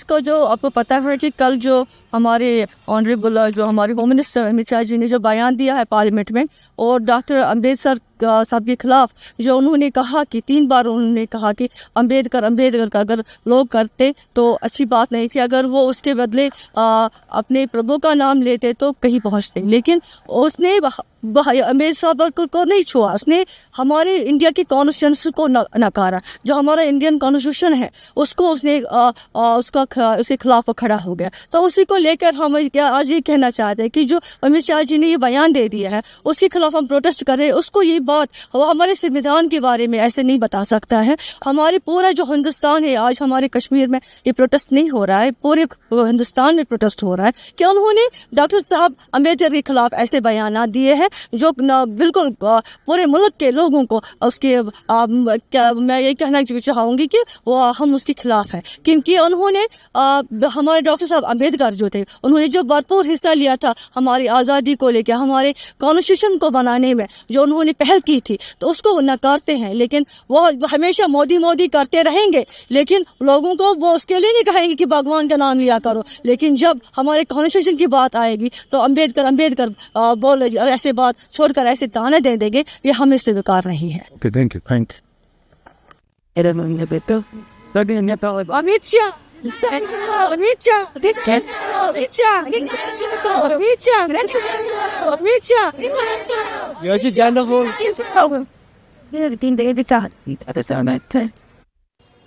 को जो आपको पता है कि कल जो हमारे ऑनरेबल जो हमारे होम मिनिस्टर अमित शाह जी ने जो बयान दिया है पार्लियामेंट में, और डॉक्टर अम्बेडकर साहब के खिलाफ जो उन्होंने कहा कि 3 बार उन्होंने कहा कि अम्बेडकर का अगर लोग करते तो अच्छी बात नहीं थी, अगर वो उसके बदले अपने प्रभु का नाम लेते तो कहीं पहुंचते। लेकिन उसने अम्बेडकर को नहीं छुआ, उसने हमारे इंडिया की कॉन्स्टिट्यूशन को नकारा। जो हमारा इंडियन कॉन्स्टिट्यूशन है उसको उसने उसके खिलाफ खड़ा हो गया। तो उसी को लेकर हम आज ये कहना चाहते हैं कि जो अमित शाह जी ने ये बयान दे दिया है उसके खिलाफ हम प्रोटेस्ट करें। उसको ये बात हमारे संविधान के बारे में ऐसे नहीं बता सकता है। हमारे पूरा जो हिंदुस्तान है, आज हमारे कश्मीर में ये प्रोटेस्ट नहीं हो रहा है, पूरे हिंदुस्तान में प्रोटेस्ट हो रहा है कि उन्होंने डॉक्टर साहब अम्बेडकर के खिलाफ ऐसे बयान दिए हैं जो बिल्कुल पूरे मुल्क के लोगों को उसके मैं ये कहना चाहूँगी कि वो हम उसके खिलाफ है, क्योंकि उन्होंने हमारे डॉक्टर साहब अम्बेडकर जो थे उन्होंने जो भरपूर हिस्सा लिया था हमारी आज़ादी को लेकर, हमारे कॉन्स्टिट्यूशन को बनाने में जो उन्होंने पहल की थी, तो उसको वो नकारते हैं। लेकिन वो हमेशा मोदी करते रहेंगे, लेकिन लोगों को वो उसके लिए नहीं कहेंगे कि भगवान का नाम लिया करो। लेकिन जब हमारे कॉन्स्टिट्यूशन की बात आएगी तो अम्बेडकर बोल ऐसे बात छोड़कर ऐसे ताने दे देंगे, ये हमें स्वीकार नहीं है। Thank you.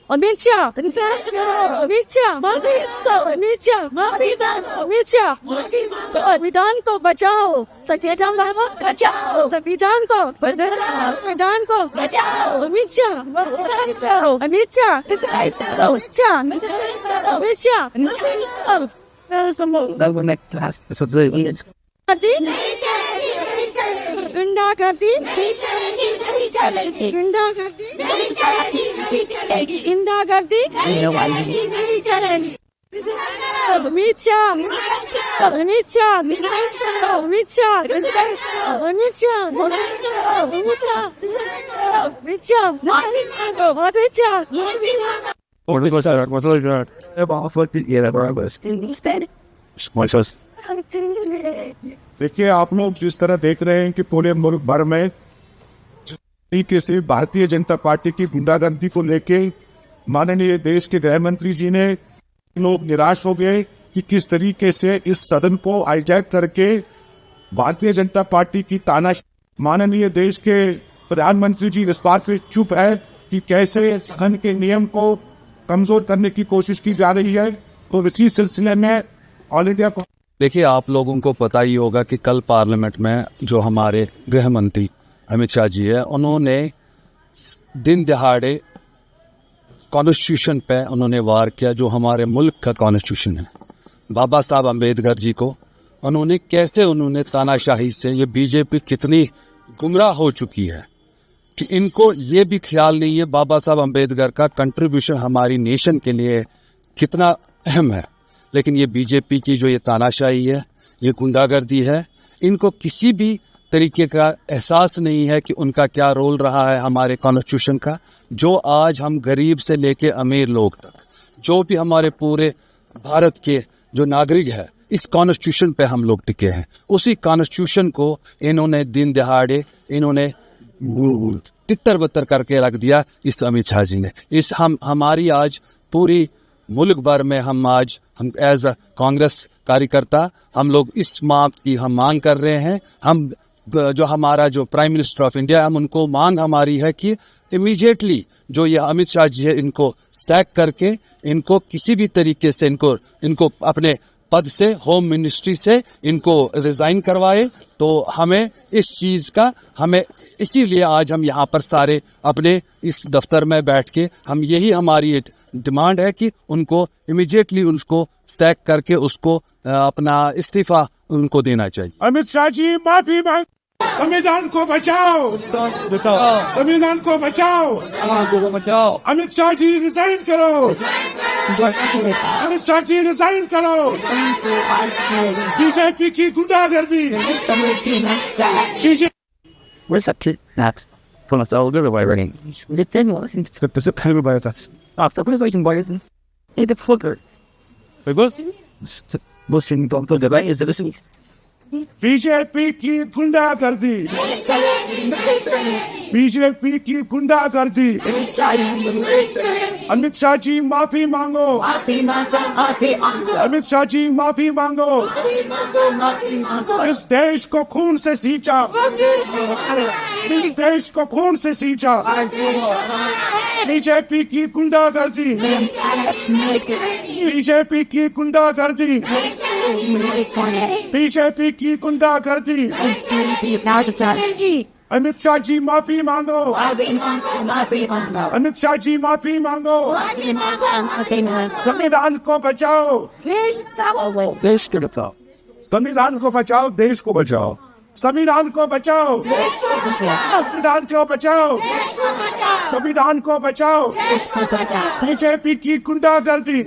अमित शाह संविधान को बचाओ, संविधान को बचाओ। अमित गुंडागर्दी देखिए, आप लोग जिस तरह देख रहे हैं कि पूरे मुल्क भर में जिस तरीके से भारतीय जनता पार्टी की गुंडागर्दी को लेके माननीय देश के गृह मंत्री जी ने लोग निराश हो गए कि किस तरीके से इस सदन को हाईजैक करके भारतीय जनता पार्टी की तानाशाही। माननीय देश के प्रधानमंत्री जी इस बात पे चुप है कि कैसे सदन के नियम को कमजोर करने की कोशिश की जा रही है। तो इसी सिलसिले में ऑल इंडिया को देखिए, आप लोगों को पता ही होगा कि कल पार्लियामेंट में जो हमारे गृह मंत्री अमित शाह जी है, उन्होंने दिन दिहाड़े कॉन्स्टिट्यूशन पे उन्होंने वार किया, जो हमारे मुल्क का कॉन्स्टिट्यूशन है। बाबा साहब अम्बेडकर जी को उन्होंने तानाशाही से, ये बीजेपी कितनी गुमराह हो चुकी है कि इनको ये भी ख्याल नहीं है बाबा साहब अम्बेडकर का कंट्रीब्यूशन हमारी नेशन के लिए कितना अहम है। लेकिन ये बीजेपी की जो ये तानाशाही है, ये गुंडागर्दी है, इनको किसी भी तरीके का एहसास नहीं है कि उनका क्या रोल रहा है हमारे कॉन्स्टिट्यूशन का। जो आज हम गरीब से लेके अमीर लोग तक, जो भी हमारे पूरे भारत के जो नागरिक है, इस कॉन्स्टिट्यूशन पे हम लोग टिके हैं। उसी कॉन्स्टिट्यूशन को इन्होंने दिन दिहाड़े इन्होंने तितर बतर करके रख दिया इस अमित शाह जी ने। इस हमारी आज पूरी मुल्क भर में हम एज अ कांग्रेस कार्यकर्ता हम लोग इस बात की हम मांग कर रहे हैं। हम जो हमारा जो प्राइम मिनिस्टर ऑफ इंडिया, हम उनको मांग हमारी है कि इमीडिएटली जो ये अमित शाह जी है, इनको सैक करके इनको किसी भी तरीके से इनको अपने पद से, होम मिनिस्ट्री से इनको रिजाइन करवाए। तो हमें इस चीज़ का इसीलिए आज हम यहाँ पर सारे अपने इस दफ्तर में बैठ के हम यही हमारी डिमांड है कि उनको इमीडिएटली उसको सैक करके उसको अपना इस्तीफा उनको देना चाहिए। अमित शाह जी माफी मांग, संविधान को बचाओ, संविधान को बचाओ, अमित शाह जी रिजाइन करो, अमित शाह जी रिजाइन करो। बीजेपी की गुंडागर्दी Where's up to that? From us all over writing. The thing was, After what is waiting boys? Hey, the fucker. Muslim doctor the right is the BJP की गुंडागर्दी, बीजेपी की गुंडागर्दी। अमित शाह जी माफी मांगो, अमित शाह जी माफी मांगो। इस देश को खून से सींचा, इस देश को खून से सींचा बीजेपी की गुंडागर्दी, बीजेपी की गुंडागर्दी, बीजेपी की गुंडागर्दी। अमित शाह जी माफी मांगो, अमित शाह जी माफी मांगो। संविधान को बचाओ, संविधान को बचाओ, देश को बचाओ, संविधान को बचाओ, संविधान को बचाओ, संविधान को बचाओ। बीजेपी की गुंडागर्दी,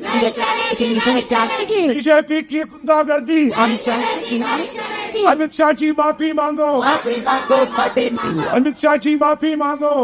बीजेपी की गुंडागर्दी। अमित शाह जी माफी मांगो, अमित शाह जी माफी मांगो।